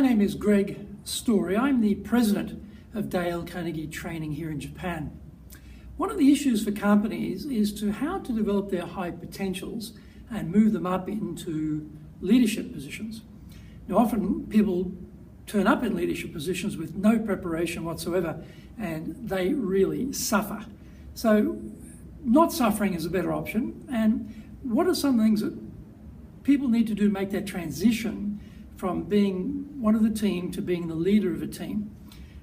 My name is Greg Story. I'm the president of Dale Carnegie Training here in Japan. One of the issues for companies is how to develop their high potentials and move them up into leadership positions. Now, often people turn up in leadership positions with no preparation whatsoever, and they really suffer. So not suffering is a better option. And what are some things that people need to do to make that transition from being one of the team to being the leader of a team?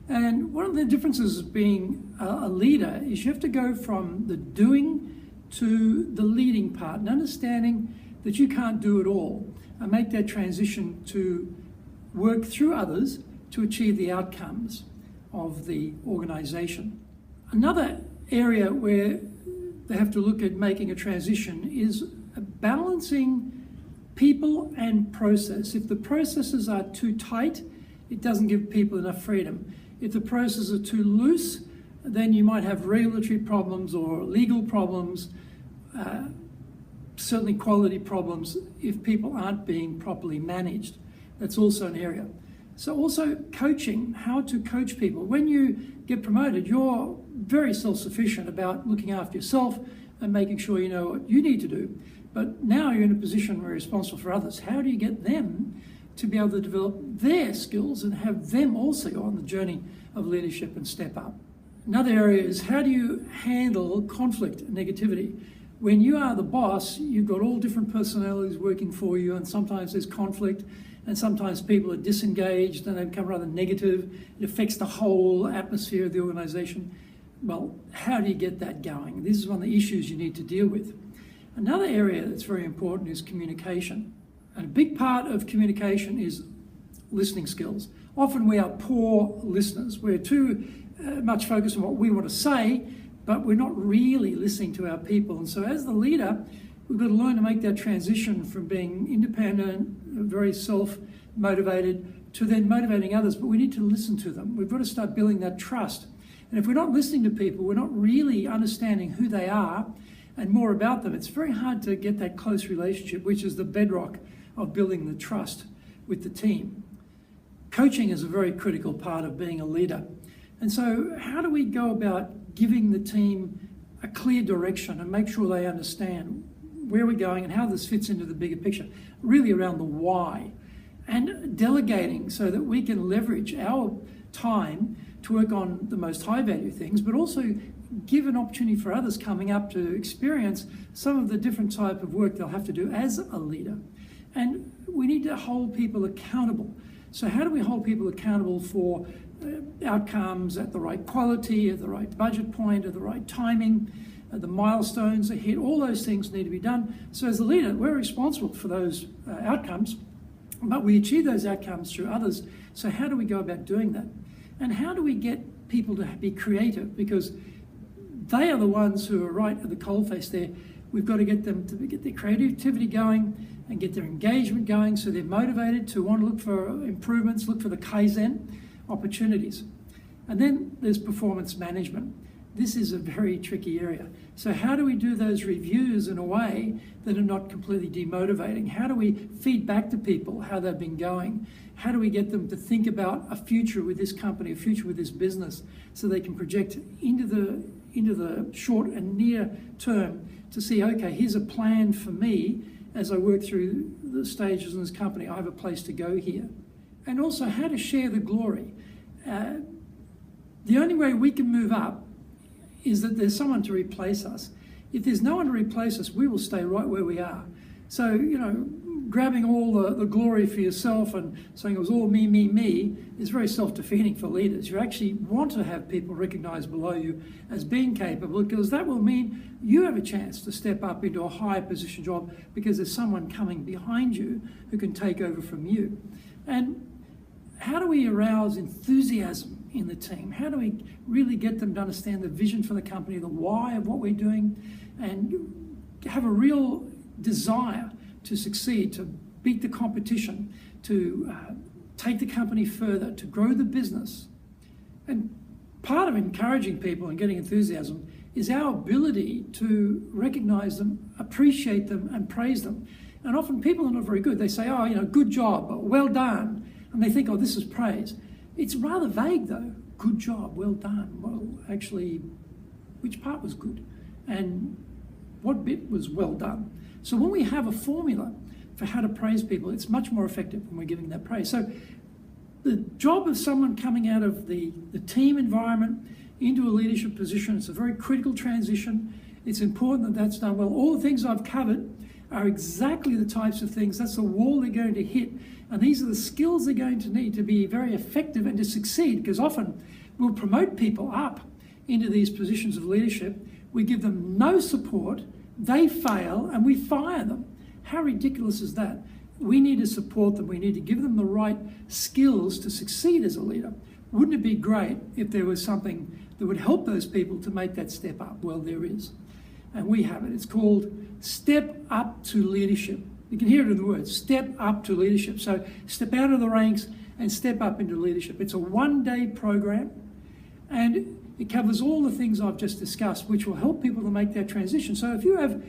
And one of the differences of being a leader is you have to go from the doing to the leading part and understanding that you can't do it all, and make that transition to work through others to achieve the outcomes of the organization. Another area where they have to look at making a transition is balancing people and process. If the processes are too tight, it doesn't give people enough freedom. If the processes are too loose, then you might have regulatory problems or legal problems, certainly quality problems if people aren't being properly managed. That's also an area. So also coaching, how to coach people. When you get promoted, you're very self-sufficient about looking after yourself and making sure you know what you need to do. But now you're in a position where you're responsible for others. How do you get them to be able to develop their skills and have them also go on the journey of leadership and step up? Another area is how do you handle conflict and negativity? When you are the boss, you've got all different personalities working for you, and sometimes there's conflict, and sometimes people are disengaged and they become rather negative. It affects the whole atmosphere of the organization. Well, how do you get that going? This is one of the issues you need to deal with. Another area that's very important is communication. And a big part of communication is listening skills. Often we are poor listeners. We're too much focused on what we want to say, but we're not really listening to our people. And so as the leader, we've got to learn to make that transition from being independent, very self-motivated, to then motivating others, but we need to listen to them. We've got to start building that trust. And if we're not listening to people, we're not really understanding who they are and more about them, it's very hard to get that close relationship, which is the bedrock of building the trust with the team. Coaching is a very critical part of being a leader. And so how do we go about giving the team a clear direction and make sure they understand where we're going and how this fits into the bigger picture, really around the why, and delegating so that we can leverage our time to work on the most high value things, but also give an opportunity for others coming up to experience some of the different type of work they'll have to do as a leader. And we need to hold people accountable. So how do we hold people accountable for outcomes at the right quality, at the right budget point, at the right timing, the milestones are hit? All those things need to be done. So as a leader, we're responsible for those outcomes, but we achieve those outcomes through others. So how do we go about doing that? And how do we get people to be creative? Because they are the ones who are right at the coalface there. We've got to get them to get their creativity going and get their engagement going so they're motivated to want to look for improvements, look for the Kaizen opportunities. And then there's performance management. This is a very tricky area. So how do we do those reviews in a way that are not completely demotivating? How do we feed back to people how they've been going? How do we get them to think about a future with this company, a future with this business, so they can project into the short and near term to see, okay, here's a plan for me as I work through the stages in this company. I have a place to go here. And also how to share the glory. The only way we can move up is that there's someone to replace us. If there's no one to replace us, we will stay right where we are. So, grabbing all the glory for yourself and saying it was all me is very self-defeating for leaders. You actually want to have people recognize below you as being capable, because that will mean you have a chance to step up into a higher position job because there's someone coming behind you who can take over from you. And how do we arouse enthusiasm in the team? How do we really get them to understand the vision for the company, the why of what we're doing, and have a real desire to succeed, to beat the competition, to take the company further, to grow the business? And part of encouraging people and getting enthusiasm is our ability to recognize them, appreciate them, and praise them. And often people are not very good. They say, oh, good job, well done. and they think, oh, this is praise. It's rather vague though. Good job, well done. Well, actually, which part was good? And what bit was well done? So when we have a formula for how to praise people, it's much more effective when we're giving that praise. So the job of someone coming out of the team environment into a leadership position, it's a very critical transition. It's important that that's done well. All the things I've covered are exactly the types of things. That's the wall they're going to hit. And these are the skills they're going to need to be very effective and to succeed, because often we'll promote people up into these positions of leadership. We give them no support, they fail, and we fire them. How ridiculous is that? We need to support them. We need to give them the right skills to succeed as a leader. Wouldn't it be great if there was something that would help those people to make that step up? Well, there is. And we have it. It's called Step Up to Leadership. You can hear it in the words, Step Up to Leadership. So step out of the ranks and step up into leadership. It's a one-day program, and it covers all the things I've just discussed, which will help people to make that transition. So if you have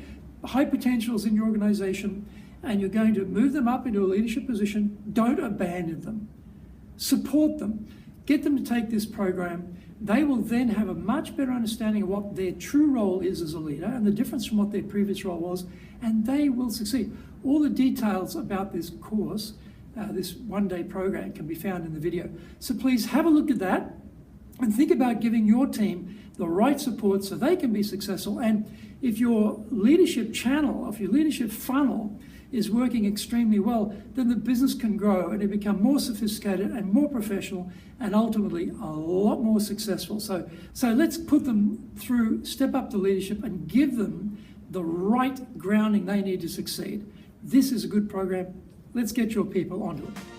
high potentials in your organization and you're going to move them up into a leadership position, don't abandon them. Support them. Get them to take this program. They will then have a much better understanding of what their true role is as a leader and the difference from what their previous role was, and they will succeed. All the details about this course, this one-day program, can be found in the video. So please have a look at that and think about giving your team the right support so they can be successful. And if your leadership channel, if your leadership funnel is working extremely well, then the business can grow and it become more sophisticated and more professional and ultimately a lot more successful. So let's put them through Step Up to Leadership and give them the right grounding they need to succeed. This is a good program. Let's get your people onto it.